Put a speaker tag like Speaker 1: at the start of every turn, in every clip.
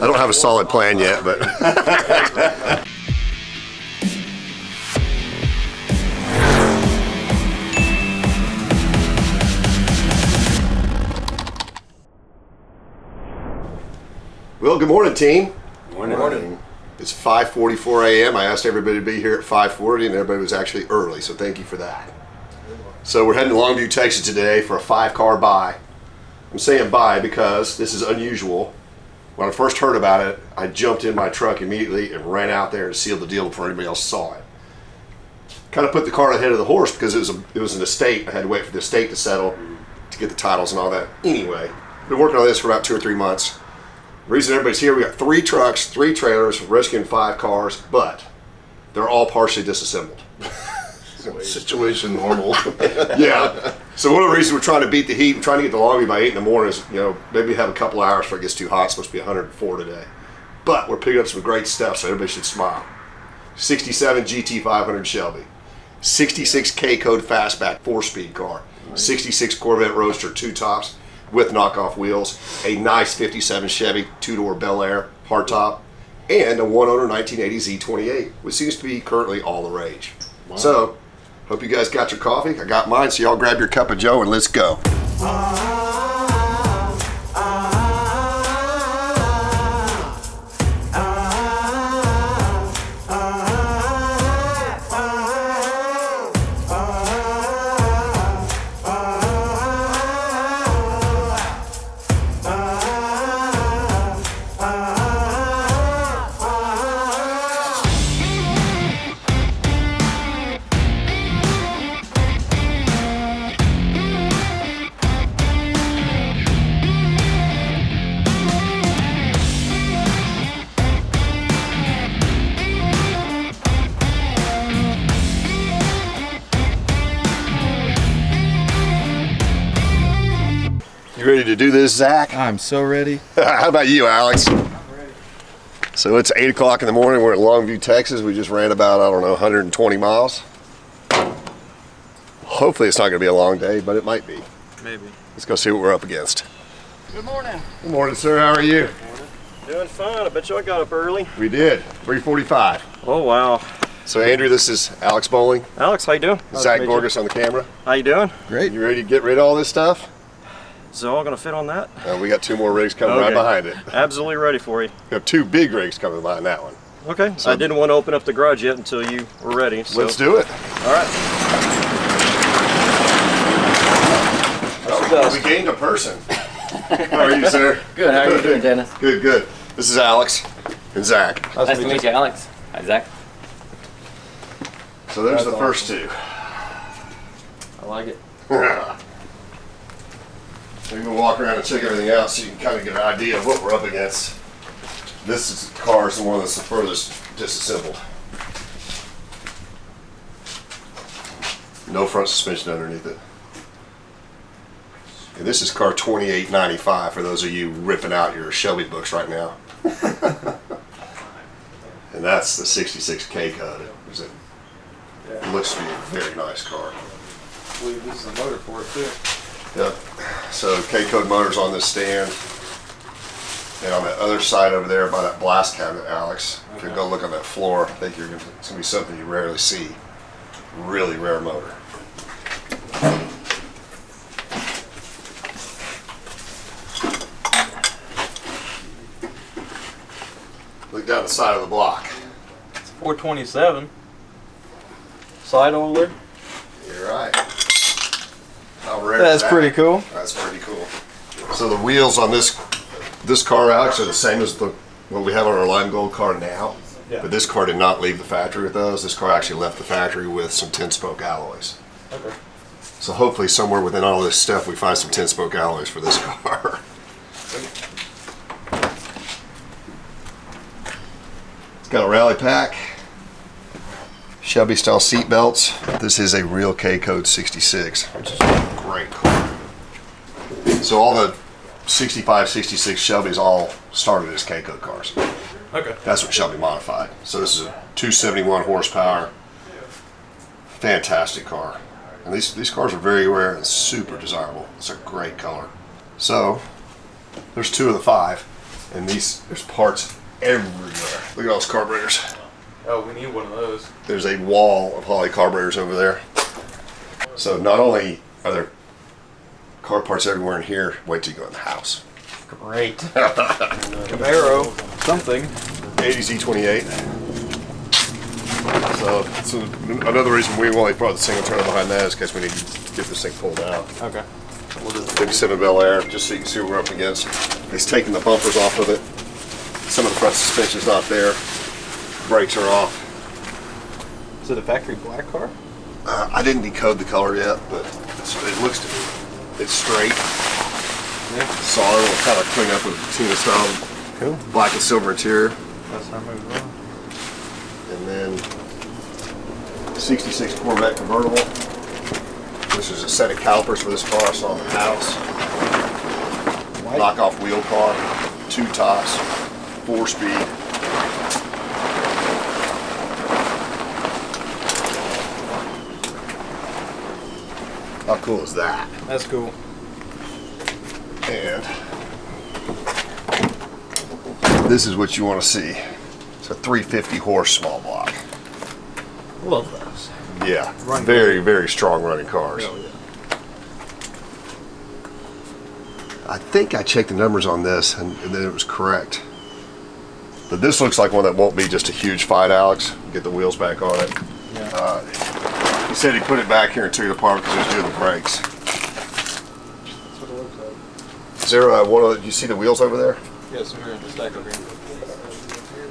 Speaker 1: I don't have a solid plan yet, but. Well, good morning, team.
Speaker 2: Good morning.
Speaker 1: It's 5:44 a.m. I asked everybody to be here at 5:40, and everybody was actually early, so thank you for that. So we're heading to Longview, Texas today for a 5-car buy. I'm saying buy because this is unusual. When I first heard about it, I jumped in my truck immediately and ran out there and sealed the deal before anybody else saw it. Kind of put the cart ahead of the horse because it was an estate. I had to wait for the estate to settle to get the titles and all that. Anyway, been working on this for about 2 or 3 months. The reason everybody's here, we got 3 trucks, 3 trailers, rescuing 5 cars, but they're all partially disassembled.
Speaker 2: Situation normal.
Speaker 1: Yeah. So one of the reasons we're trying to beat the heat and trying to get to Longview by 8 in the morning is, maybe have a couple hours before it gets too hot. It's supposed to be 104 today. But we're picking up some great stuff, so everybody should smile. 67 GT500 Shelby. 66 K-Code Fastback 4-speed car. 66 Corvette Roadster 2 tops with knockoff wheels. A nice 57 Chevy 2-door Bel Air hardtop. And a one-owner 1980 Z28, which seems to be currently all the rage. Wow. So, hope you guys got your coffee. I got mine, so y'all grab your cup of joe and let's go. Ready to do this, Zach?
Speaker 3: I'm so ready.
Speaker 1: How about you, Alex?
Speaker 3: I'm ready.
Speaker 1: So it's 8 o'clock in the morning. We're at Longview, Texas. We just ran about, 120 miles. Hopefully it's not going to be a long day, but it might be.
Speaker 3: Maybe.
Speaker 1: Let's go see what we're up against.
Speaker 3: Good morning.
Speaker 1: Good morning, sir. How are you?
Speaker 4: Doing fine. I bet you I got up early.
Speaker 1: We did. 3:45.
Speaker 4: Oh, wow.
Speaker 1: So Andrew, this is Alex Bowling.
Speaker 4: Alex, how you doing?
Speaker 1: Zach Gorgas on the camera.
Speaker 4: How you doing?
Speaker 3: Great.
Speaker 1: You ready to get rid of all this stuff?
Speaker 4: Is it all going to fit on that?
Speaker 1: We got 2 more rigs coming right behind it.
Speaker 4: Absolutely ready for you.
Speaker 1: We have 2 big rigs coming behind that one.
Speaker 4: Okay.
Speaker 1: So,
Speaker 4: I didn't want to open up the garage yet until you were ready. So.
Speaker 1: Let's do it.
Speaker 4: All right.
Speaker 1: We gained a person. How are you, sir?
Speaker 5: Good. How are you doing, Dennis?
Speaker 1: Good, good. This is Alex and Zach.
Speaker 5: Nice to meet you, Alex. Hi, Zach.
Speaker 1: So there's the first 2.
Speaker 5: I like it.
Speaker 1: We can walk around and check everything out so you can kind of get an idea of what we're up against. This car is the one that's the furthest disassembled. No front suspension underneath it. And this is car 2895 for those of you ripping out your Shelby books right now. And that's the 66 K-Code. It looks to be a very nice car.
Speaker 3: I believe this is a motor for it too.
Speaker 1: Yep. So K-Code motors on this stand. And on the other side over there by that blast cabinet, Alex, if you go look on that floor, I think it's going to be something you rarely see. Really rare motor. Look down the side of the block.
Speaker 3: It's 427. Side oiler.
Speaker 1: You're right. How rare
Speaker 3: That's
Speaker 1: is that?
Speaker 3: pretty cool.
Speaker 1: That's pretty cool. So the wheels on this car, Alex, are the same as what we have on our lime gold car now.
Speaker 3: Yeah.
Speaker 1: But this car did not leave the factory with those. This car actually left the factory with some 10-spoke alloys.
Speaker 3: Okay.
Speaker 1: So hopefully somewhere within all this stuff we find some 10-spoke alloys for this car. It's got a rally pack. Shelby style seat belts. This is a real K-Code 66, which is a great car. So all the 65, 66 Shelbys all started as K-Code cars.
Speaker 3: Okay.
Speaker 1: That's what Shelby modified. So this is a 271 horsepower, fantastic car. And these cars are very rare and super desirable. It's a great color. So there's 2 of the 5. And there's parts everywhere. Look at all those carburetors.
Speaker 3: Oh, we need one of those.
Speaker 1: There's a wall of Holley carburetors over there. So not only are there car parts everywhere in here, wait till you go in the house.
Speaker 3: Great. Camaro, something.
Speaker 1: 80 Z28. So another reason we only brought the single turner behind that is because we need to get this thing pulled out.
Speaker 3: Okay.
Speaker 1: We'll just big Cinnamon Bel Air, just so you can see what we're up against. He's taking the bumpers off of it. Some of the front suspension's not there. Brakes are off.
Speaker 3: Is it a factory black car?
Speaker 1: I didn't decode the color yet, but it looks to me, it's straight.
Speaker 3: Yeah.
Speaker 1: Solid, will kind of clean up with Tina style.
Speaker 3: Cool.
Speaker 1: Black and silver interior.
Speaker 3: That's how I move on.
Speaker 1: And then 66 Corvette convertible. This is a set of calipers for this car I saw in the house. Knockoff wheel car, 2 tops, 4-speed. How cool is that?
Speaker 3: That's cool.
Speaker 1: And this is what you want to see. It's a 350 horse small block.
Speaker 3: Love those.
Speaker 1: Yeah,
Speaker 3: Running.
Speaker 1: very, very strong running cars.
Speaker 3: Oh, yeah.
Speaker 1: I think I checked the numbers on this and then it was correct. But this looks like one that won't be just a huge fight, Alex. Get the wheels back on it.
Speaker 3: Yeah.
Speaker 1: He said he put it back here and took it apart because he was doing the brakes.
Speaker 3: That's what it looks like.
Speaker 1: Is there one of you see the wheels over there?
Speaker 3: Yes, we're in the stack over here.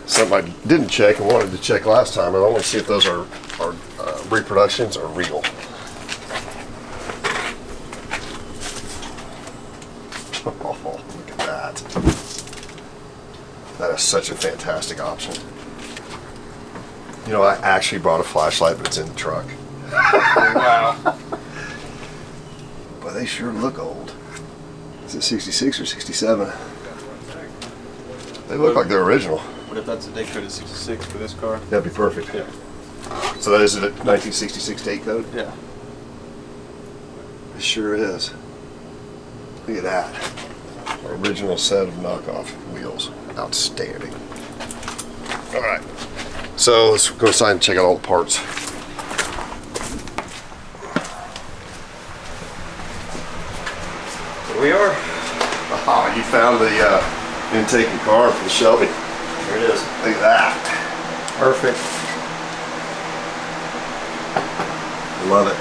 Speaker 1: Something I didn't check and wanted to check last time. I want to see if those are reproductions or real. Oh, look at that. That is such a fantastic option. You know, I actually brought a flashlight, but it's in the truck.
Speaker 3: Wow.
Speaker 1: But they sure look old. Is it 66 or 67? They look like they're original.
Speaker 3: What if that's a date code of 66 for this car?
Speaker 1: That'd be perfect.
Speaker 3: Yeah.
Speaker 1: So that is a 1966 date code?
Speaker 3: Yeah.
Speaker 1: It sure is. Look at that. Original set of knockoff wheels. Outstanding. All right. So let's go inside and check out all the parts.
Speaker 4: Here we are.
Speaker 1: Ah, you found the intake and car for the Shelby.
Speaker 4: Here it is.
Speaker 1: Look at that.
Speaker 3: Perfect.
Speaker 1: Love it.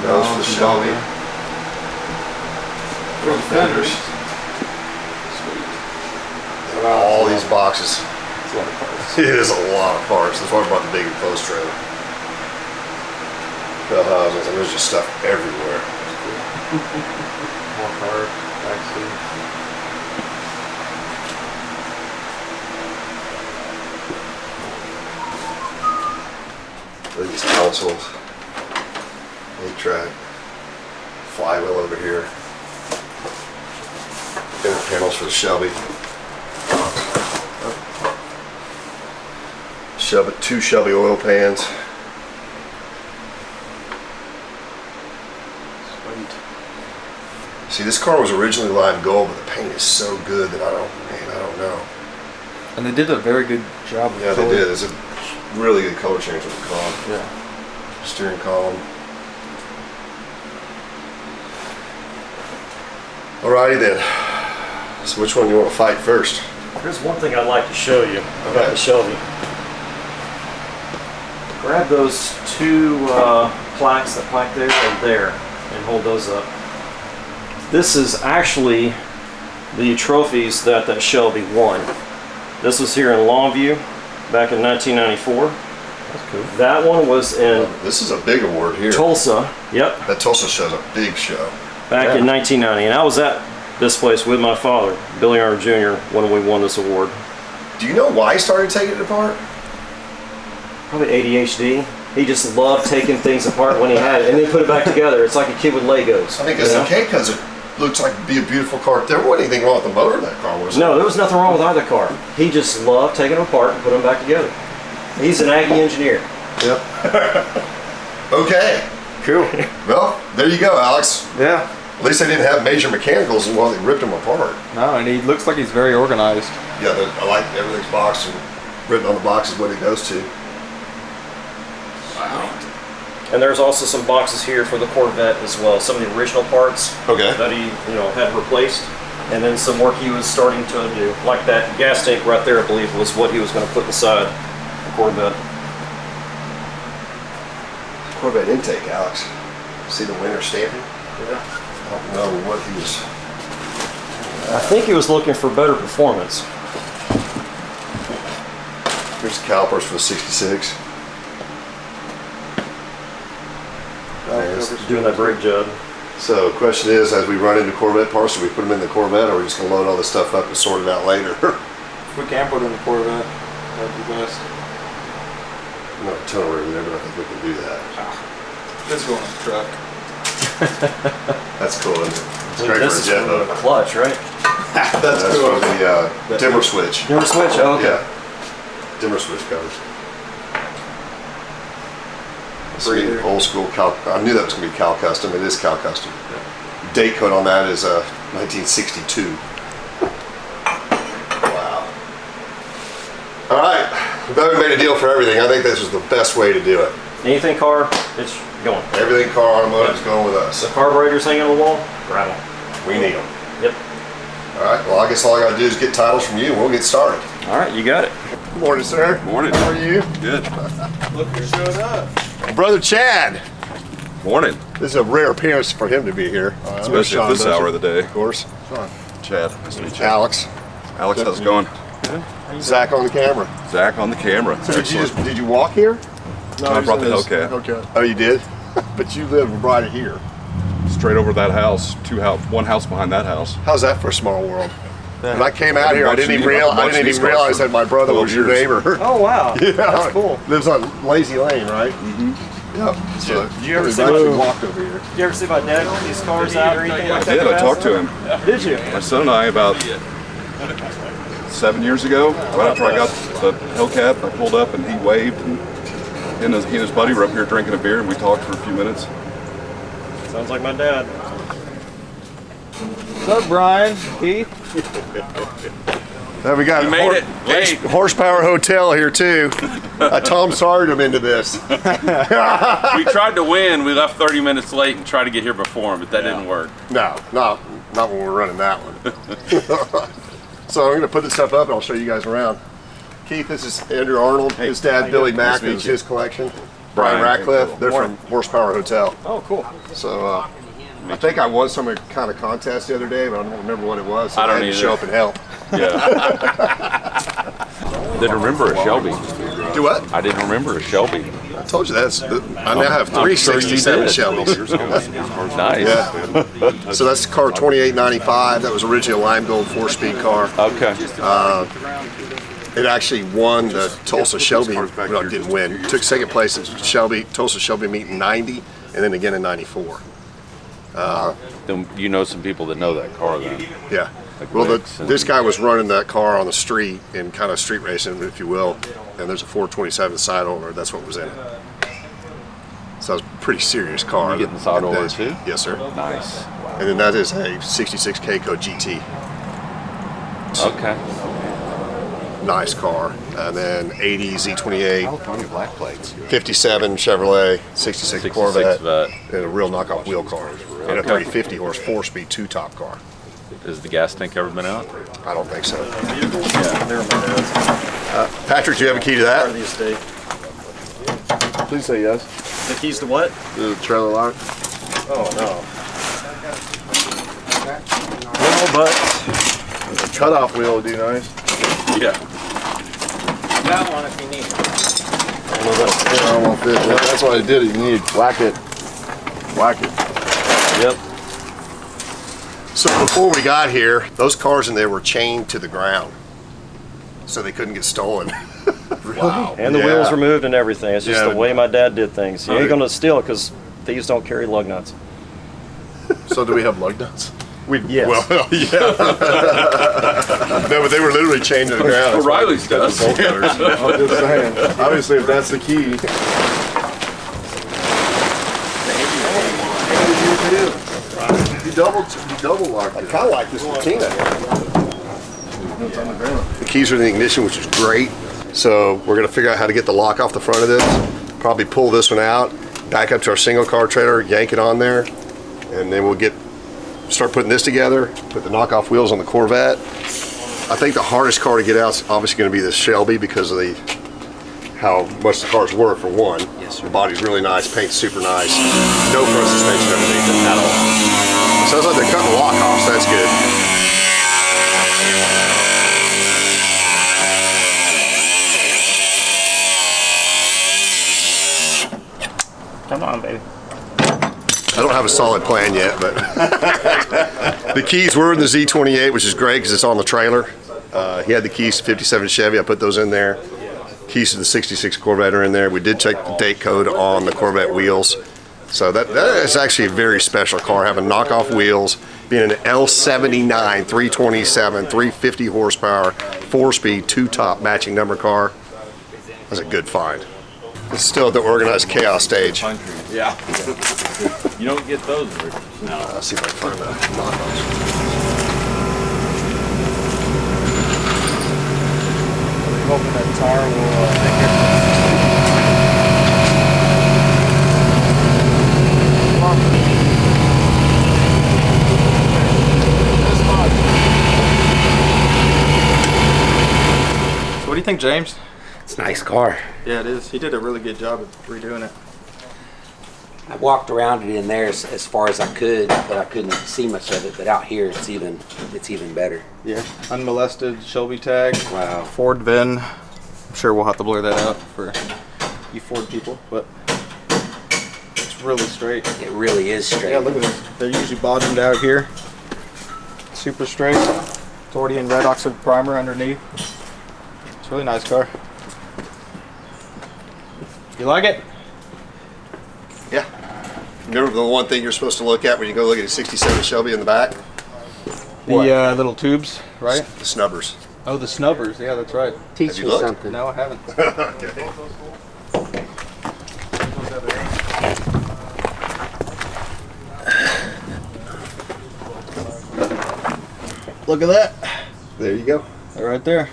Speaker 1: Goes for the Shelby. Front fenders.
Speaker 3: Sweet.
Speaker 1: And all these boxes.
Speaker 3: It's a lot of parts.
Speaker 1: It is a lot of parts. That's why I brought the big enclosed trailer. Bell housings, and there's just stuff everywhere.
Speaker 3: More car, backseat.
Speaker 1: Look at these consoles. 8-track. Flywheel over here. Inner panels for the Shelby. Shelby, 2 Shelby oil pans.
Speaker 3: Sweet.
Speaker 1: See, this car was originally lime gold, but the paint is so good that I don't know.
Speaker 3: And they did a very good job with
Speaker 1: Yeah, they
Speaker 3: color.
Speaker 1: did. It's a really good color change with the car.
Speaker 3: Yeah.
Speaker 1: Steering column. Alrighty then. So which one do you want to fight first?
Speaker 4: Here's one thing I'd like to show you about the Shelby. Grab those 2 plaques, that plaque there and there, and hold those up. This is actually the trophies that Shelby won. This was here in Longview back in 1994.
Speaker 3: That's cool.
Speaker 4: That one was in
Speaker 1: This is a big award here.
Speaker 4: Tulsa. Yep.
Speaker 1: That Tulsa show's a big show.
Speaker 4: Back in 1990, and I was at this place with my father, Billy Arnold Jr., when we won this award.
Speaker 1: Do you know why he started taking it apart?
Speaker 4: Probably ADHD. He just loved taking things apart when he had it, and then put it back together. It's like a kid with Legos.
Speaker 1: I think it's okay because it looks like it'd be a beautiful car. There wasn't anything wrong with the motor in that car, was there?
Speaker 4: No, there was nothing wrong with either car. He just loved taking them apart and putting them back together. He's an Aggie engineer.
Speaker 1: Yep. Okay.
Speaker 3: Cool.
Speaker 1: Well, there you go, Alex.
Speaker 3: Yeah.
Speaker 1: At least they didn't have major mechanicals while they ripped them apart.
Speaker 3: No, and he looks like he's very organized.
Speaker 1: Yeah, I like everything's boxed and written on the box is what it goes to.
Speaker 4: And there's also some boxes here for the Corvette as well. Some of the original parts
Speaker 1: Okay.
Speaker 4: that he, had replaced, and then some work he was starting to do. Like that gas tank right there, I believe, was what he was going to put beside the Corvette.
Speaker 1: Corvette intake, Alex. See the winter stamping?
Speaker 4: Yeah.
Speaker 1: I don't know what he was.
Speaker 4: I think he was looking for better performance.
Speaker 1: Here's the calipers for the 66.
Speaker 4: Doing that brake job.
Speaker 1: So the question is, as we run into Corvette parts, do we put them in the Corvette, or are we just going to load all this stuff up and sort it out later?
Speaker 3: If we can put it in the Corvette, that'd be best.
Speaker 1: No tunnel room there, but I think we can do that.
Speaker 3: Let's go in the truck.
Speaker 1: That's cool, isn't it? It's great
Speaker 4: This
Speaker 1: for
Speaker 4: is
Speaker 1: a jet
Speaker 4: for the
Speaker 1: boat.
Speaker 4: clutch, right?
Speaker 1: That's
Speaker 3: cool.
Speaker 1: for the dimmer switch.
Speaker 4: Dimmer switch? Oh, okay.
Speaker 1: Yeah. Dimmer switch covers. Sweet, old school Cal. I knew that was going to be Cal Custom. It is Cal Custom. Date code on that is 1962. Wow. All right. I'm glad we made a deal for everything. I think this was the best way to do it.
Speaker 4: Anything car, it's going.
Speaker 1: Everything car automotive is going with us.
Speaker 4: The carburetors hanging on the wall, grab them.
Speaker 1: We need them.
Speaker 4: Yep.
Speaker 1: All right. Well, I guess all I got to do is get titles from you, and we'll get started.
Speaker 4: All right, you got it.
Speaker 1: Good morning, sir.
Speaker 2: Morning.
Speaker 1: How are you?
Speaker 2: Good.
Speaker 3: Look who showed up.
Speaker 1: Brother Chad.
Speaker 2: Morning.
Speaker 1: This is a rare appearance for him to be here.
Speaker 2: Especially at this hour of the day.
Speaker 1: Of course.
Speaker 2: Chad. Nice to meet you.
Speaker 1: Alex.
Speaker 2: Alex, how's it going?
Speaker 1: Zach on the camera.
Speaker 2: Zach on the camera.
Speaker 1: Did you walk here?
Speaker 2: No, I brought the Hellcat.
Speaker 3: Okay.
Speaker 1: Oh, you did? But you live right here.
Speaker 2: Straight over that house. One house behind that house.
Speaker 1: How's that for a small world? When I came out
Speaker 2: I've
Speaker 1: here, I
Speaker 2: watched
Speaker 1: didn't
Speaker 2: you-
Speaker 1: even
Speaker 2: I've watched these cars
Speaker 1: realize
Speaker 2: for
Speaker 1: that my brother
Speaker 2: 12
Speaker 1: was your
Speaker 2: years.
Speaker 1: neighbor.
Speaker 4: Oh, wow.
Speaker 1: Yeah,
Speaker 4: That's cool.
Speaker 1: Lives on Lazy Lane, right? Mm-hmm. Yep. So
Speaker 4: Did you ever see
Speaker 1: actually
Speaker 4: my,
Speaker 1: walked over here.
Speaker 4: did you ever see my dad on these cars out or anything like
Speaker 2: I
Speaker 4: that?
Speaker 2: did. I talked to him.
Speaker 4: Did you?
Speaker 2: My son and I, about 7 years ago, right after I got the Hellcat, I pulled up and he waved, and he and his buddy were up here drinking a beer, and we talked for a few minutes.
Speaker 4: Sounds like my dad.
Speaker 3: What's up, Brian? Keith?
Speaker 1: Now we got
Speaker 6: made it. Hey.
Speaker 1: Horsepower Hotel here too. Tom Sawyered him into this.
Speaker 6: We tried to win. We left 30 minutes late and tried to get here before him, but that didn't work.
Speaker 1: No, not when we're running that one. So I'm going to put this stuff up and I'll show you guys around. Keith, this is Andrew Arnold. His dad, Billy Mack,
Speaker 2: to meet
Speaker 1: is
Speaker 2: you.
Speaker 1: his collection. Brian
Speaker 2: Brian.
Speaker 1: Ratcliffe. They're from Horsepower Hotel.
Speaker 4: Oh, cool.
Speaker 1: So I think I won some kind of contest the other day, but I don't remember what it was. So
Speaker 6: I don't
Speaker 1: had to
Speaker 6: either.
Speaker 1: show up and help.
Speaker 6: Yeah. Didn't remember a Shelby.
Speaker 1: Do what?
Speaker 6: I didn't remember a Shelby.
Speaker 1: I told you that's. I now have three 67 Chevys.
Speaker 6: Nice.
Speaker 1: Yeah. So that's the car 2895. That was originally a lime gold 4-speed car.
Speaker 6: Okay.
Speaker 1: It actually won the Tulsa Shelby. Well, it didn't win. It took second place at Tulsa Shelby meet in '90, and then again in '94.
Speaker 6: Then you know some people that know that car then.
Speaker 1: Yeah. Well, this guy was running that car on the street in kind of street racing, if you will, and there's a 427 side owner. That's what was in it. So it was a pretty serious car.
Speaker 6: You getting the side owner
Speaker 1: Days.
Speaker 6: too?
Speaker 1: Yes, sir.
Speaker 6: Nice.
Speaker 1: And then that is a 66 K-Co GT.
Speaker 6: Okay.
Speaker 1: Nice car. And then 80 Z28,
Speaker 2: California black plates.
Speaker 1: 57 Chevrolet, 66 Corvette,
Speaker 6: Vet.
Speaker 1: and a real knockoff wheel car. And a 350 horse 4-speed 2-top car.
Speaker 6: Has the gas tank ever been out?
Speaker 1: I don't think so.
Speaker 4: Yeah, they're my dad's.
Speaker 1: Patrick, do you have a key to
Speaker 4: Part of
Speaker 1: that?
Speaker 4: the estate.
Speaker 3: Please say yes.
Speaker 4: The keys to what?
Speaker 3: The trailer lock.
Speaker 4: Oh, no. No, but
Speaker 3: A cutoff wheel would be nice.
Speaker 6: Yeah.
Speaker 5: Got one if you need it.
Speaker 3: I won't fit. That's what I did. You need whack it. Whack it.
Speaker 4: yep.
Speaker 1: So before we got here, those cars in there were chained to the ground, so they couldn't get stolen.
Speaker 3: Wow.
Speaker 4: And the
Speaker 1: Yeah.
Speaker 4: wheels removed and everything. It's just
Speaker 1: Yeah.
Speaker 4: the way my dad did things. You ain't gonna steal it because thieves don't carry lug nuts.
Speaker 3: So do we have lug nuts?
Speaker 4: Yes.
Speaker 1: Well, yeah. No, but they were literally chained to the ground.
Speaker 6: O'Reilly's does.
Speaker 3: I'm just saying. Obviously, if that's the key. You double double locked
Speaker 1: I
Speaker 3: it.
Speaker 1: kind of like this patina. The keys are in the ignition, which is great. So we're gonna figure out how to get the lock off the front of this. Probably pull this one out, back up to our single car trailer, yank it on there, and then we'll start putting this together, put the knockoff wheels on the Corvette. I think the hardest car to get out is obviously gonna be this Shelby because of how much the car's worth for one.
Speaker 5: Yes, sir.
Speaker 1: The body's really nice, paint's super nice. No front suspension underneath it at all. Sounds like they're cutting the lock off, so that's good.
Speaker 5: Come on, baby.
Speaker 1: I don't have a solid plan yet, but the keys were in the Z28, which is great because it's on the trailer. He had the keys to 57 Chevy. I put those in there. Keys to the 66 Corvette are in there. We did check the date code on the Corvette wheels. So that is actually a very special car, having knockoff wheels, being an L79, 327, 350 horsepower, 4-speed, 2-top matching number car. That's a good find. It's still at the organized chaos stage.
Speaker 6: Yeah. You don't get those. No.
Speaker 1: Let's see if I can find the knockoffs.
Speaker 5: Hoping that tar will
Speaker 7: So what do you think, James?
Speaker 5: It's a nice car.
Speaker 7: Yeah, it is. He did a really good job of redoing it.
Speaker 5: I walked around it in there as far as I could, but I couldn't see much of it. But out here, it's even better.
Speaker 7: Yeah. Unmolested Shelby tag.
Speaker 5: Wow.
Speaker 7: Ford VIN. I'm sure we'll have to blur that out for you Ford people, but it's really straight.
Speaker 5: It really is straight.
Speaker 7: Yeah, look at this. They're usually bottomed out here. Super straight. It's already in red oxide primer underneath. It's a really nice car. You like it?
Speaker 1: Yeah. Remember the one thing you're supposed to look at when you go look at a 67 Shelby in the back?
Speaker 7: The little tubes, right?
Speaker 1: The snubbers.
Speaker 7: Oh, the snubbers. Yeah, that's right.
Speaker 5: Teach
Speaker 1: you
Speaker 5: me
Speaker 1: looked?
Speaker 5: something.
Speaker 7: No, I haven't.
Speaker 1: Okay.
Speaker 7: Look at that.
Speaker 1: There you go.
Speaker 7: They're right there.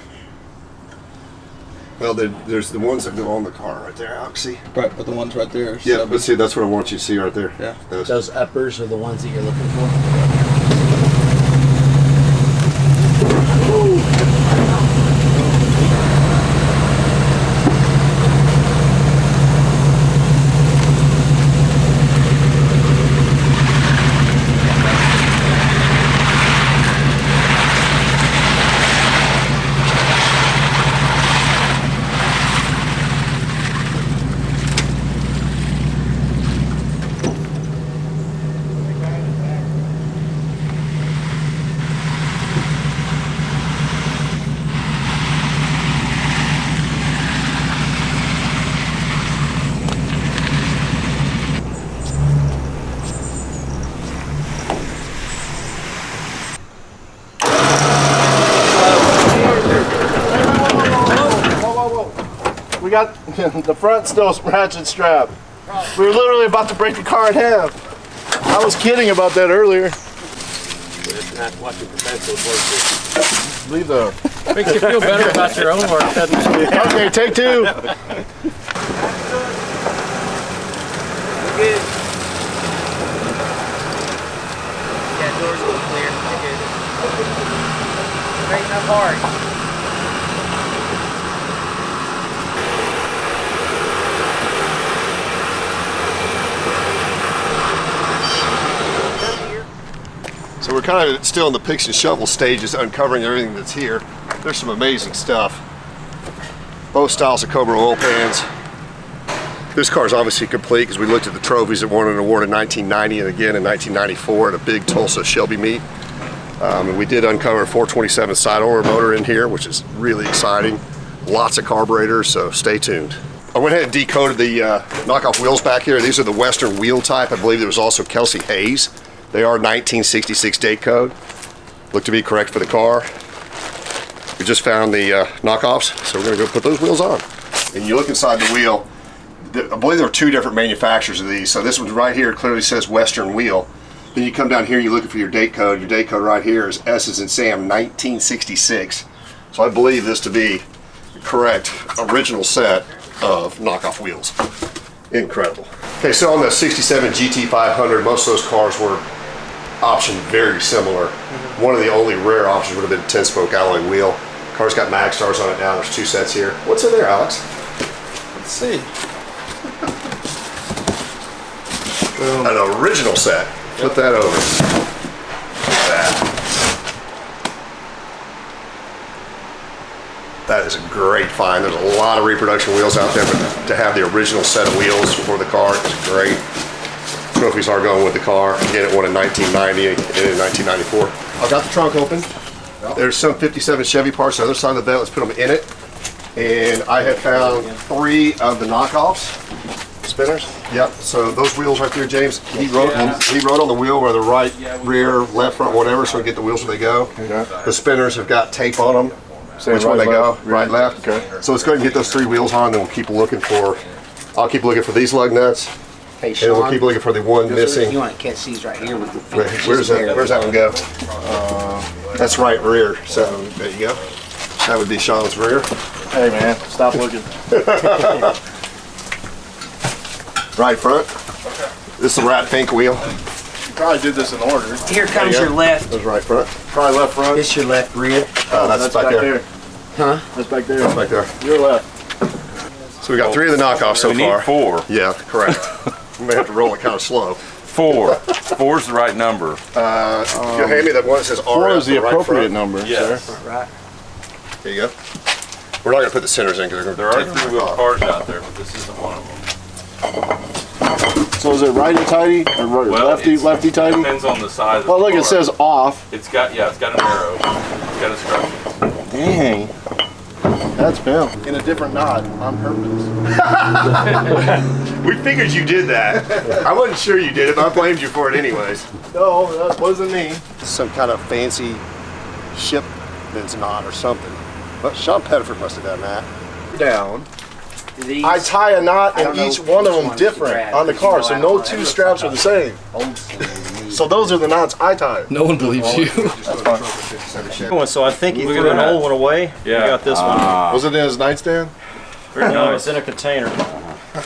Speaker 1: Well, there's the ones that go on the car right there, Alex. See?
Speaker 7: Right, but the ones right there. Are
Speaker 1: Yeah,
Speaker 7: Chevy.
Speaker 1: but see, that's what I want you to see right there.
Speaker 7: Yeah.
Speaker 5: Those uppers are the ones that you're looking for.
Speaker 3: We got the front still ratchet strap. We were literally about to break the car in half. I was kidding about that earlier. Leave the.
Speaker 5: Makes you feel better about your own work, doesn't it?
Speaker 3: Okay, take two.
Speaker 5: We're good. Yeah, doors are clear. We're good. Straighten up hard.
Speaker 1: So we're kind of still in the picks and shovel stages, uncovering everything that's here. There's some amazing stuff. Both styles of Cobra oil pans. This car is obviously complete because we looked at the trophies that won an award in 1990 and again in 1994 at a big Tulsa Shelby meet. And we did uncover a 427 side oiler motor in here, which is really exciting. Lots of carburetors, so stay tuned. I went ahead and decoded the knockoff wheels back here. These are the Western wheel type. I believe there was also Kelsey Hayes. They are 1966 date code. Look to be correct for the car. We just found the knockoffs, so we're gonna go put those wheels on. And you look inside the wheel, I believe there are two different manufacturers of these. So this one right here clearly says Western wheel. Then you come down here, you're looking for your date code. Your date code right here is S as in Sam, 1966. So I believe this to be the correct original set of knockoff wheels. Incredible. Okay, so on the 67 GT500, most of those cars were optioned very similar. One of the only rare options would have been a 10-spoke alloy wheel. Car's got mag stars on it now. There's 2 sets here. What's in there, Alex?
Speaker 3: Let's see.
Speaker 1: An original set. Flip that over. Look at that. That is a great find. There's a lot of reproduction wheels out there, but to have the original set of wheels for the car is great. Trophies are going with the car. Again, it won in 1990 and in 1994. I've got the trunk open. There's some 57 Chevy parts on the other side of the bed. Let's put them in it. And I have found 3 of the knockoffs. Spinners? Yep. So those wheels right there, James, he wrote on the wheel where the right, rear, left, front, whatever, so we get the wheels where they go.
Speaker 3: Okay.
Speaker 1: The spinners have got tape on them.
Speaker 3: Same
Speaker 1: Which one
Speaker 3: right,
Speaker 1: they go?
Speaker 3: left,
Speaker 1: Right, left.
Speaker 3: Okay.
Speaker 1: So let's go ahead and get those 3 wheels on, then we'll keep looking for. I'll keep looking for these lug nuts,
Speaker 5: Hey,
Speaker 1: and we'll
Speaker 5: Sean,
Speaker 1: keep looking for the one missing.
Speaker 5: you want to catch these right here with the
Speaker 1: Wait, where's that one go? That's right rear. So there you go. That would be Sean's rear.
Speaker 3: Hey man, stop looking.
Speaker 1: Right front. This is the rat pink wheel.
Speaker 3: You probably did this in order.
Speaker 5: Here comes
Speaker 1: There you
Speaker 5: your
Speaker 1: go.
Speaker 5: left.
Speaker 1: There's right front.
Speaker 3: Probably left front.
Speaker 5: This your left rear.
Speaker 1: That's back there.
Speaker 5: Huh?
Speaker 3: That's back there.
Speaker 1: That's back there.
Speaker 3: Your left.
Speaker 1: So we got 3 of the knockoffs so
Speaker 6: we need
Speaker 1: far.
Speaker 6: 4.
Speaker 1: Yeah, correct. We may have to roll it kind of slow.
Speaker 6: 4. 4's the right number.
Speaker 1: You hand me that one that says RF.
Speaker 3: 4 is the
Speaker 1: right
Speaker 3: appropriate
Speaker 1: front.
Speaker 3: number,
Speaker 6: Yes.
Speaker 3: sir.
Speaker 5: Right.
Speaker 1: There you go. We're not going to put the centers in because they're
Speaker 6: There
Speaker 1: going
Speaker 6: are
Speaker 1: to take the
Speaker 6: 3-wheel
Speaker 1: off.
Speaker 6: cars out there, but this isn't one of them.
Speaker 3: So is it righty tighty or
Speaker 6: Well,
Speaker 3: lefty
Speaker 6: it's-
Speaker 3: lefty tighty?
Speaker 6: Depends on the size.
Speaker 3: Well,
Speaker 6: of
Speaker 3: look,
Speaker 6: the
Speaker 3: it
Speaker 6: car.
Speaker 3: says off.
Speaker 6: It's got an arrow. It's got instructions.
Speaker 3: Dang. That's Bill. In a different knot on purpose.
Speaker 1: We figured you did that. I wasn't sure you did it, but I blamed you for it anyways.
Speaker 3: No, that wasn't me.
Speaker 1: Some kind of fancy shipman's knot or something. But Sean Pettiford must have done that.
Speaker 3: Down.
Speaker 5: These,
Speaker 3: I tie a knot
Speaker 5: I
Speaker 3: in
Speaker 5: don't know
Speaker 3: each one of
Speaker 5: which
Speaker 3: them
Speaker 5: ones to
Speaker 3: different
Speaker 5: grab,
Speaker 3: on the
Speaker 5: but you
Speaker 3: car,
Speaker 5: know
Speaker 3: so
Speaker 5: I
Speaker 3: no
Speaker 5: don't
Speaker 3: 2
Speaker 5: know.
Speaker 3: straps are the same. So those are the knots I tie.
Speaker 8: No one believes you.
Speaker 4: So I think he threw an old one away.
Speaker 6: Yeah.
Speaker 4: We got this one.
Speaker 3: Was it in his nightstand?
Speaker 4: No, it's in a container.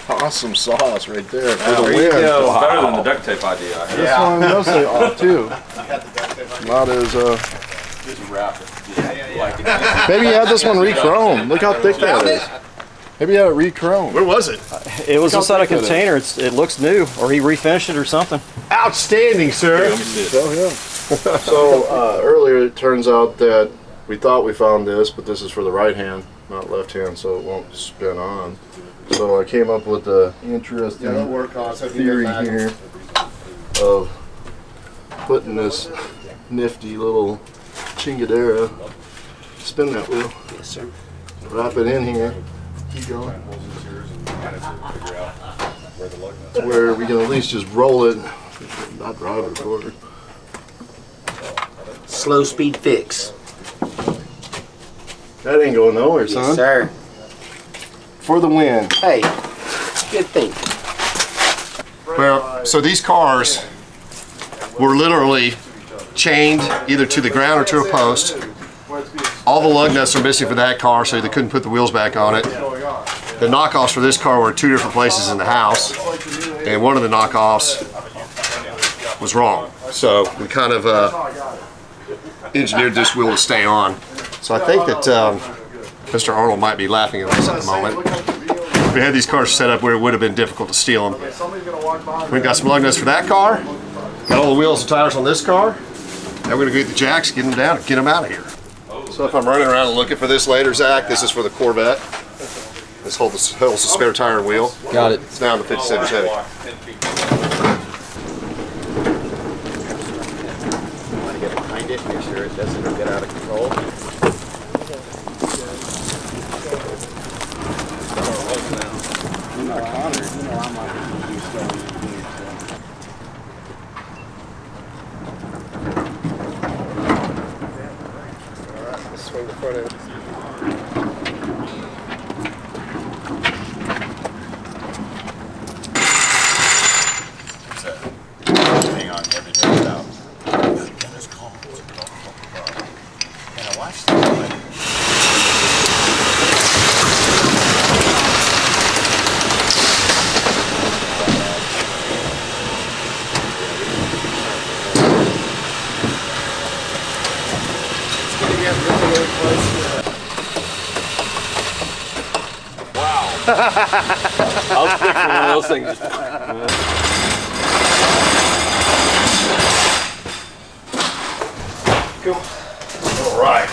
Speaker 3: Awesome sauce right there. For the
Speaker 4: There you
Speaker 3: win.
Speaker 4: go.
Speaker 6: It's better than the duct tape idea I had.
Speaker 3: This one does say off too. Not as
Speaker 6: Just wrap it. Like it.
Speaker 3: maybe you had this one re-chrome. Look how thick that is. Maybe you had it re-chrome.
Speaker 1: Where was it?
Speaker 4: It was
Speaker 3: Look how
Speaker 4: inside a
Speaker 3: thick that is.
Speaker 4: container. It looks new, or he refinished it or something.
Speaker 1: Outstanding, sir.
Speaker 6: Let me see it.
Speaker 3: Oh yeah. So earlier it turns out that we thought we found this, but this is for the right hand, not left hand, so it won't spin on. So I came up with the interesting
Speaker 1: work on. So
Speaker 3: theory here of putting this nifty little chingadera, spin that wheel,
Speaker 5: Yes, sir.
Speaker 3: wrap it in here, keep going. To where we can at least just roll it, not drive it forward.
Speaker 5: Slow speed fix.
Speaker 3: That ain't going nowhere,
Speaker 5: Yes,
Speaker 3: son.
Speaker 5: sir.
Speaker 3: For the win.
Speaker 5: Hey, good thing.
Speaker 1: Well, so these cars were literally chained either to the ground or to a post. All the lug nuts are missing for that car, so they couldn't put the wheels back on it. The knockoffs for this car were in 2 different places in the house, and one of the knockoffs was wrong. So we kind of engineered this wheel to stay on. So I think that Mr. Arnold might be laughing at us at the moment. We had these cars set up where it would have been difficult to steal them. We've got some lug nuts for that car. Got all the wheels and tires on this car. Now we're gonna get the jacks, get them down, and get them out of here. So if I'm running around and looking for this later, Zach, this is for the Corvette. This holds the spare tire and wheel.
Speaker 8: Got it.
Speaker 1: It's now in the 57 Chevy.
Speaker 3: Want to get behind it, make sure it doesn't get out of control.
Speaker 1: Let's swing the front end.
Speaker 9: Hang on every day.
Speaker 6: I'll stick for one of those things.
Speaker 4: Cool.
Speaker 1: All right.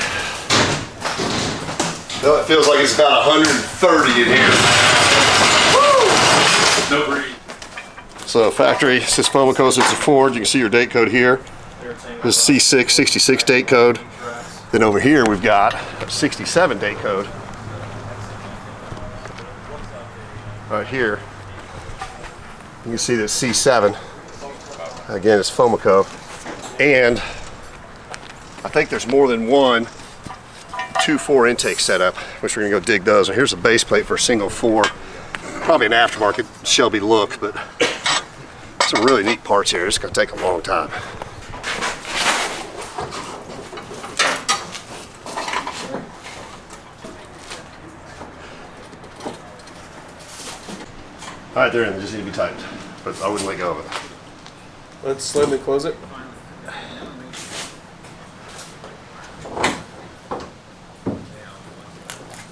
Speaker 1: Well, it feels like it's about 130 in here.
Speaker 6: No breed.
Speaker 1: So factory, this is Foamicos, it's a Ford. You can see your date code here. This is C6, 66 date code. Then over here we've got a 67 date code. Right here. You can see this C7. Again, it's Foamico. And I think there's more than one 2.4 intake setup, which we're gonna go dig those. And here's a base plate for a single 4. Probably an aftermarket Shelby look, but some really neat parts here. It's gonna take a long time. All right, they're in. They just need to be tightened, but I wouldn't let go of it.
Speaker 8: Let's slightly close it.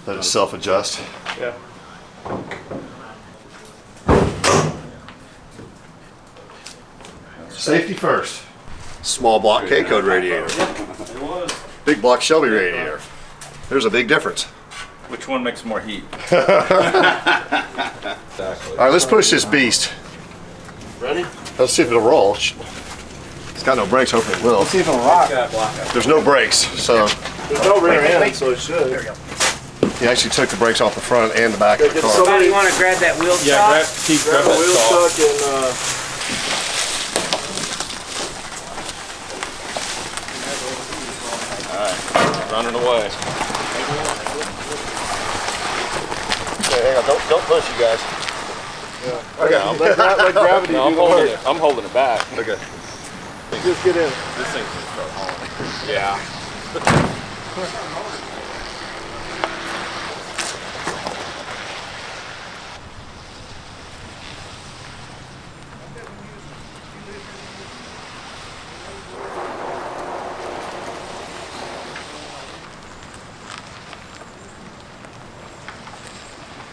Speaker 1: Let it self-adjust.
Speaker 8: Yeah.
Speaker 1: Safety first. Small block K-code radiator.
Speaker 6: It was.
Speaker 1: Big block Shelby radiator. There's a big difference.
Speaker 6: Which one makes more heat?
Speaker 1: All right, let's push this beast.
Speaker 8: Ready?
Speaker 1: Let's see if it'll roll. It's got no brakes, hopefully it will.
Speaker 7: See if it'll rock.
Speaker 1: There's no brakes, so
Speaker 3: There's no rear end, so it should.
Speaker 7: There we go.
Speaker 1: he actually took the brakes off the front and the back of the car.
Speaker 9: Somebody, you want to grab that wheel
Speaker 6: Yeah,
Speaker 9: chuck?
Speaker 6: grab
Speaker 3: Grab
Speaker 6: that
Speaker 3: a wheel
Speaker 6: saw.
Speaker 3: chuck and
Speaker 6: Running away.
Speaker 1: Okay, hang on, don't push, you guys. Okay,
Speaker 3: let gravity
Speaker 6: No,
Speaker 3: do the work.
Speaker 6: I'm holding it back.
Speaker 1: okay.
Speaker 3: Just get in.
Speaker 6: This thing's gonna start hauling. Yeah.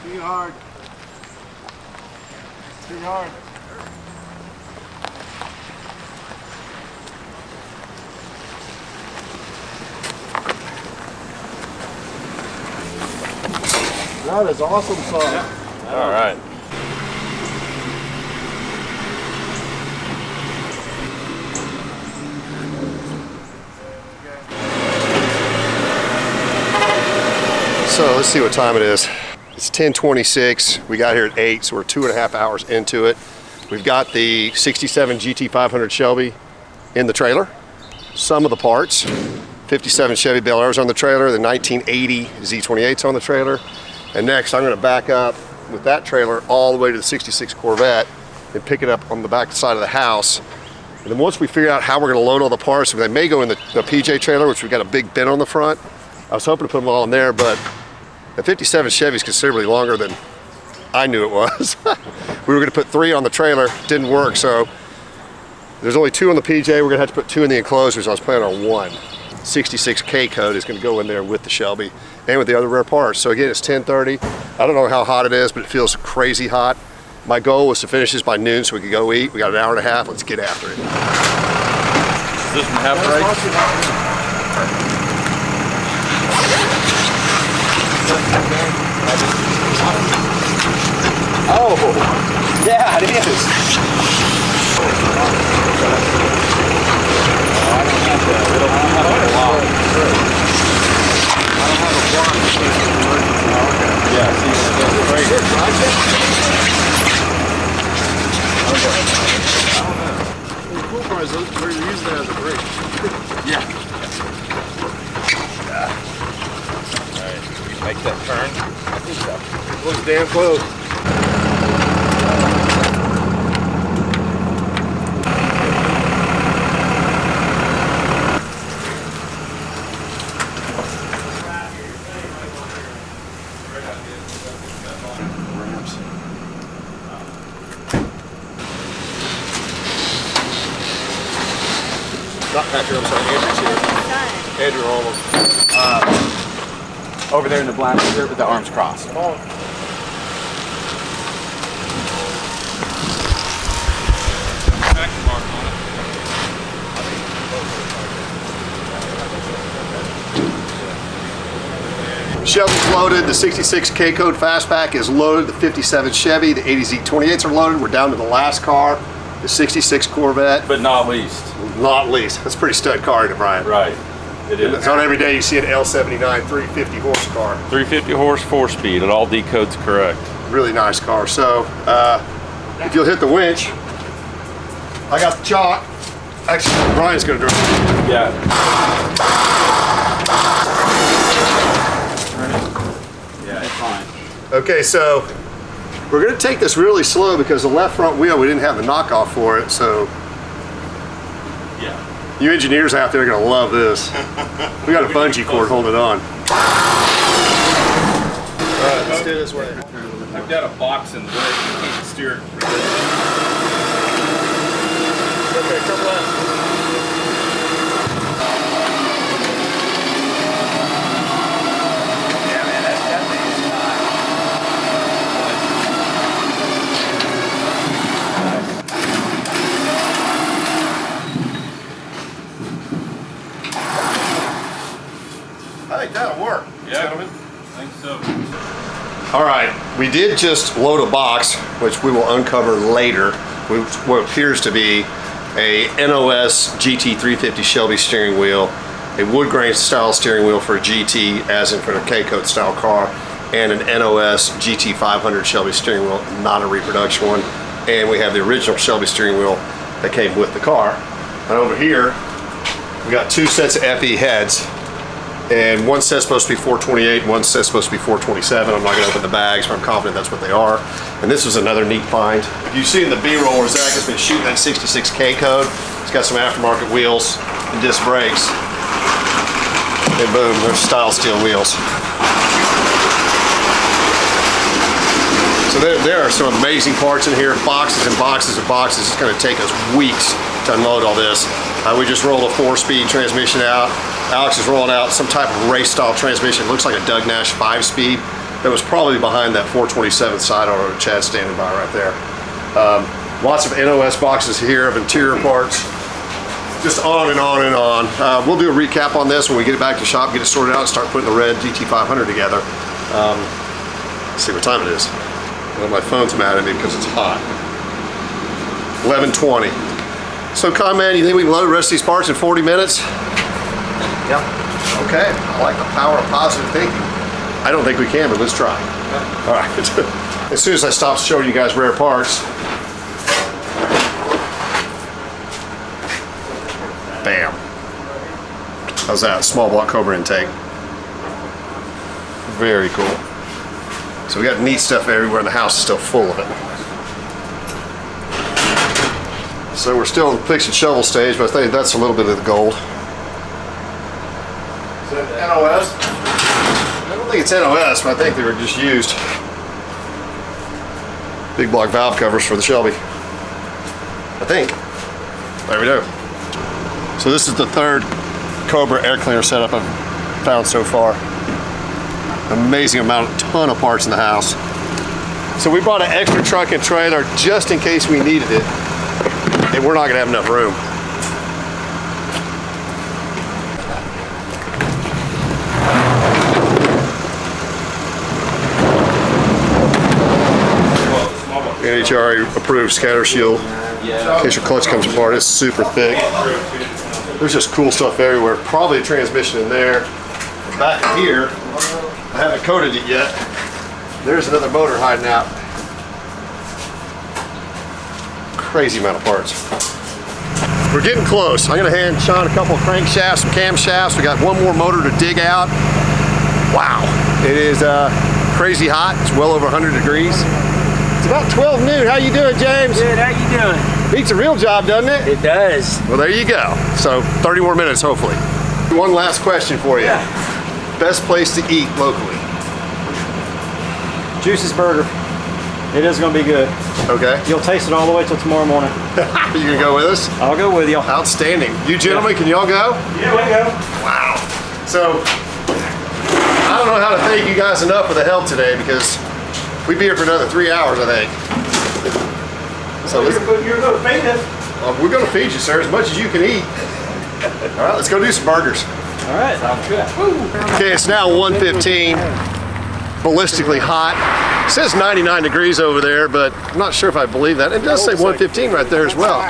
Speaker 3: Too hard. Too hard. That is awesome sauce.
Speaker 6: All right.
Speaker 1: So let's see what time it is. It's 10:26. We got here at 8, so we're 2.5 hours into it. We've got the 67 GT500 Shelby in the trailer. Some of the parts. 57 Chevy Bel Air's on the trailer. The 1980 Z28's on the trailer. And next, I'm going to back up with that trailer all the way to the 66 Corvette and pick it up on the back side of the house. And then once we figure out how we're going to load all the parts, they may go in the PJ trailer, which we've got a big bin on the front. I was hoping to put them all in there, but the 57 Chevy is considerably longer than I knew it was. We were going to put 3 on the trailer, didn't work, so there's only 2 on the PJ. We're going to have to put 2 in the enclosures. I was planning on 1. 66K code is going to go in there with the Shelby and with the other rear parts. So again, it's 10:30. I don't know how hot it is, but it feels crazy hot. My goal was to finish this by noon so we could go eat. We got an hour and a half. Let's get after it.
Speaker 6: Is this one half right?
Speaker 7: Oh, yeah, it is.
Speaker 3: The cool part is we're using that as a brake.
Speaker 6: Make that turn. I think so.
Speaker 3: Looks damn close.
Speaker 1: Not Patrick, I'm sorry, Andrew's here. Andrew almost.
Speaker 7: Over there in the black shirt with the arms crossed.
Speaker 1: Shelby's loaded, the 66 K-Code Fastback is loaded, the 57 Chevy, the 80 Z28s are loaded. We're down to the last car, the 66 Corvette.
Speaker 6: But not least.
Speaker 1: Not least. That's a pretty stud car, isn't it, Brian?
Speaker 6: Right. It is.
Speaker 1: It's not every day you see an L79 350 horse car.
Speaker 6: 350 horse, 4-speed. It all decodes correct.
Speaker 1: Really nice car. So, if you'll hit the winch, I got the chalk. Actually, Brian's gonna drive.
Speaker 6: Yeah. Yeah, it's fine.
Speaker 1: Okay, so we're gonna take this really slow because the left front wheel, we didn't have the knockoff for it, so
Speaker 6: Yeah.
Speaker 1: you engineers out there are gonna love this. We got a bungee cord holding it on. Alright, let's do it this way.
Speaker 6: I've got a box in the way. You can't steer it.
Speaker 1: Okay, come left.
Speaker 6: Yeah, man, that's definitely
Speaker 1: I think that'll work, gentlemen.
Speaker 6: I think so.
Speaker 1: All right, we did just load a box, which we will uncover later, with what appears to be a NOS GT350 Shelby steering wheel, a wood grain style steering wheel for a GT, as in for a K-Code style car, and an NOS GT500 Shelby steering wheel, not a reproduction one. And we have the original Shelby steering wheel that came with the car. And over here, we got two sets of FE heads. And one set's supposed to be 428, one set's supposed to be 427. I'm not gonna open the bags, but I'm confident that's what they are. And this was another neat find. You've seen the B-roll where Zach has been shooting that 66 K-Code. It's got some aftermarket wheels and disc brakes. And boom, there's style steel wheels. So there are some amazing parts in here, boxes and boxes and boxes. It's gonna take us weeks to unload all this. We just rolled a 4-speed transmission out. Alex is rolling out some type of race style transmission. It looks like a Doug Nash 5-speed that was probably behind that 427 side order Chad's standing by right there. Lots of NOS boxes here of interior parts. Just on and on and on. We'll do a recap on this when we get it back to shop, get it sorted out, and start putting the red GT500 together. Let's see what time it is. Well, my phone's mad at me because it's hot. 11:20. So, man, you think we can load the rest of these parts in 40 minutes?
Speaker 7: Yep.
Speaker 1: Okay, I like the power of positive thinking. I don't think we can, but let's try. All right. As soon as I stop showing you guys rare parts, bam. How's that? Small block Cobra intake. Very cool. So we got neat stuff everywhere, and the house is still full of it. So we're still in the fix and shovel stage, but I think that's a little bit of the gold. Is that NOS? I don't think it's NOS, but I think they were just used. Big block valve covers for the Shelby. I think. There we go. So this is the third Cobra air cleaner setup I've found so far. Amazing amount, ton of parts in the house. So we brought an extra truck and trailer just in case we needed it. And we're not gonna have enough room. NHRA approved scatter shield. In case your clutch comes apart, it's super thick. There's just cool stuff everywhere. Probably a transmission in there. Back in here, I haven't coated it yet. There's another motor hiding out. Crazy amount of parts. We're getting close. I'm gonna hand Sean a couple of crankshafts, some camshafts. We got one more motor to dig out. Wow, it is crazy hot. It's well over 100 degrees. It's about 12 noon. How you doing, James?
Speaker 9: Good, how you doing?
Speaker 1: Beats a real job, doesn't it?
Speaker 9: It does.
Speaker 1: Well, there you go. So 30 more minutes, hopefully. One last question for you.
Speaker 9: Yeah.
Speaker 1: Best place to eat locally?
Speaker 4: Juicy's Burger. It is going to be good.
Speaker 1: Okay.
Speaker 4: You'll taste it all the way till tomorrow morning.
Speaker 1: You gonna go with us?
Speaker 4: I'll go with you.
Speaker 1: Outstanding. You gentlemen, can y'all go?
Speaker 4: Yeah, we go.
Speaker 1: Wow. So, I don't know how to thank you guys enough for the help today because we'd be here for another 3 hours, I think. So
Speaker 4: You're going to feed us.
Speaker 1: we're gonna feed you, sir, as much as you can eat. All right, let's go do some burgers.
Speaker 4: All right, sounds good.
Speaker 1: Okay, it's now 1:15. Ballistically hot. It says 99 degrees over there, but I'm not sure if I believe that. It does say 1:15 right there as well.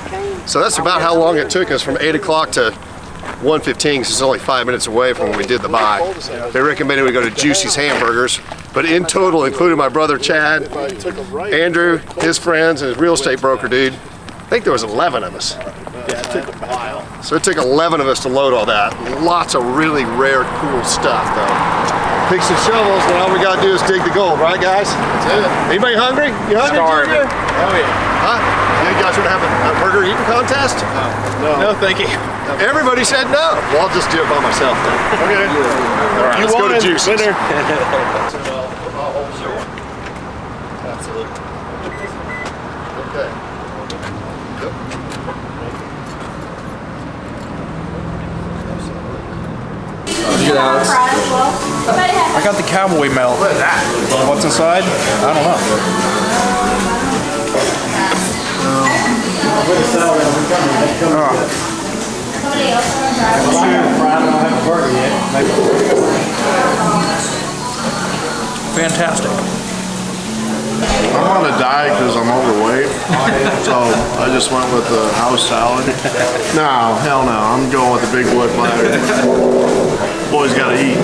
Speaker 1: So that's about how long it took us from 8 o'clock to 1:15, because it's only 5 minutes away from when we did the buy. They recommended we go to Juicy's Hamburgers, but in total, including my brother Chad, Andrew, his friends, and his real estate broker dude, I think there was 11 of us.
Speaker 3: Yeah, it took a while.
Speaker 1: So it took 11 of us to load all that. Lots of really rare, cool stuff though. Picks and shovels, and all we gotta do is dig the gold, right guys?
Speaker 3: That's it.
Speaker 1: Anybody hungry? You hungry?
Speaker 7: Starving.
Speaker 3: Oh yeah.
Speaker 1: Huh? You guys want to have a burger eating contest?
Speaker 3: No.
Speaker 7: No, thank you.
Speaker 1: Everybody said no. Well, I'll just do it by myself then.
Speaker 3: Okay.
Speaker 1: All right, let's go to Juicy's.
Speaker 3: Winner.
Speaker 1: Absolutely. Okay.
Speaker 7: I got the cowboy melt. What's inside? I don't know. Fantastic.
Speaker 3: I'm on a diet because I'm overweight, so I just went with the house salad. No, hell no, I'm going with the big wood platter. Boys gotta eat.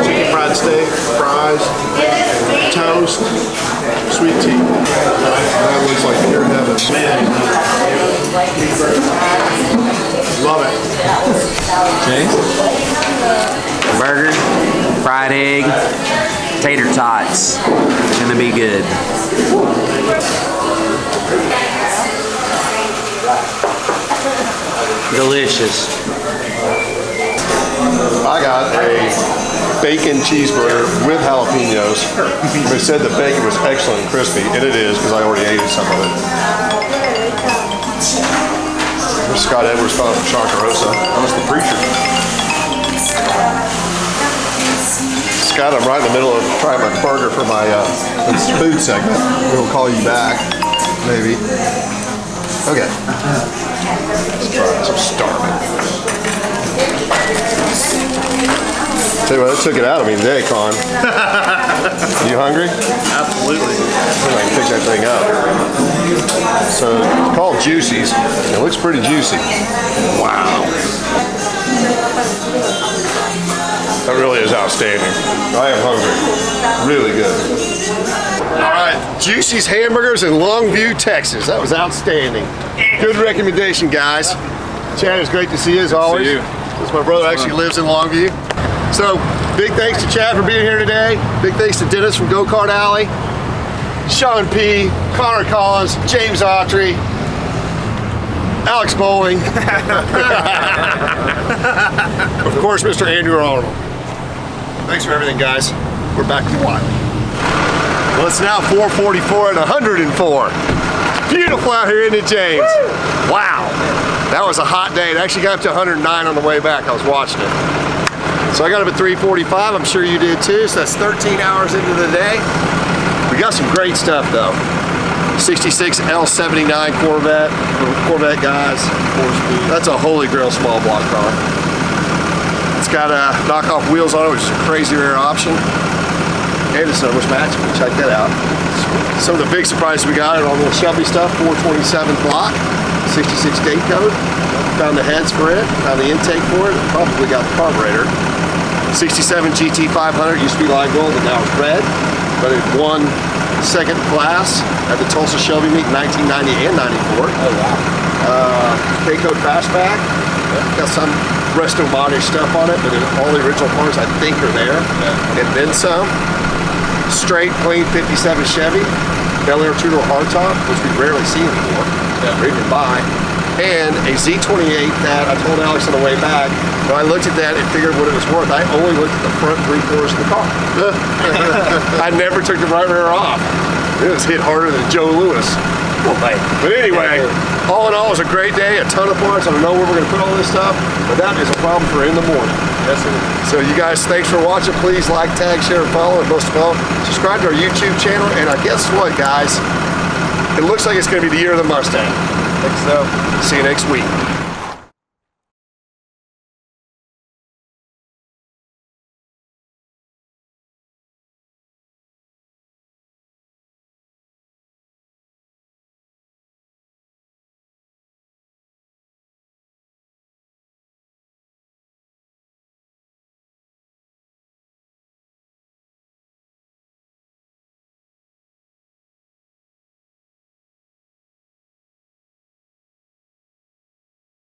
Speaker 3: Chicken fried steak, fries, toast, sweet tea. That looks like pure heaven. Love it.
Speaker 9: Burger, fried egg, tater tots. Gonna be good. Delicious.
Speaker 1: I got a bacon cheeseburger with jalapenos. They said the bacon was excellent and crispy, and it is because I already ate some of it. There's Scott Edwards calling from Chancarosa. That was the preacher. Scott, I'm right in the middle of trying my burger for my food segment. We'll call you back, maybe. Okay. Let's try this. I'm starving. Tell you what, that took it out of me today, Con. You hungry?
Speaker 3: Absolutely.
Speaker 1: I can pick that thing up. So, it's called Juicy's. It looks pretty juicy. Wow. That really is outstanding. I am hungry. Really good. All right, Juicy's Hamburgers in Longview, Texas. That was outstanding. Good recommendation, guys. Chad, it's great to see you as always.
Speaker 2: See you.
Speaker 1: Since my brother actually lives in Longview. So, big thanks to Chad for being here today. Big thanks to Dennis from Go Kart Alley, Sean P., Connor Collins, James Autry, Alex Bowling, of course, Mr. Andrew Arnold. Thanks for everything, guys. We're back to Wylie. Well, it's now 4:44 and 104. It's beautiful out here, isn't it, James? Woo! Wow. That was a hot day. It actually got up to 109 on the way back. I was watching it. So I got up at 3:45. I'm sure you did too. So that's 13 hours into the day. We got some great stuff though. 66 L79 Corvette for Corvette guys. That's a Holy Grail small block car. It's got knockoff wheels on it, which is a crazy rare option. And it's numbers matching. Check that out. Some of the big surprises we got are all the little Shelby stuff. 427 block, 66 date code. Found the heads for it, found the intake for it, probably got the carburetor. 67 GT 500 used to be light gold and now it's red, but it won second class at the Tulsa Shelby meet in 1990 and 94. Oh wow. K-code Fastback, got some resto modish stuff on it, but all the original parts I think are there, and then some. Straight clean 57 Chevy, Bel Air two-door hardtop, which we rarely see anymore, or even buy. And a Z28 that I told Alex on the way back, when I looked at that and figured what it was worth, I only looked at the front 3/4 of the car. I never took the right rear off. It was hit harder than Joe Louis. But anyway, all in all, it was a great day, a ton of parts. I don't know where we're going to put all this stuff, but that is a problem for in the morning. Yes, sir. So you guys, thanks for watching. Please like, tag, share, and follow, and most of all, subscribe to our YouTube channel. And I guess what, guys? It looks like it's going to be the year of the Mustang. I think so. See you next week.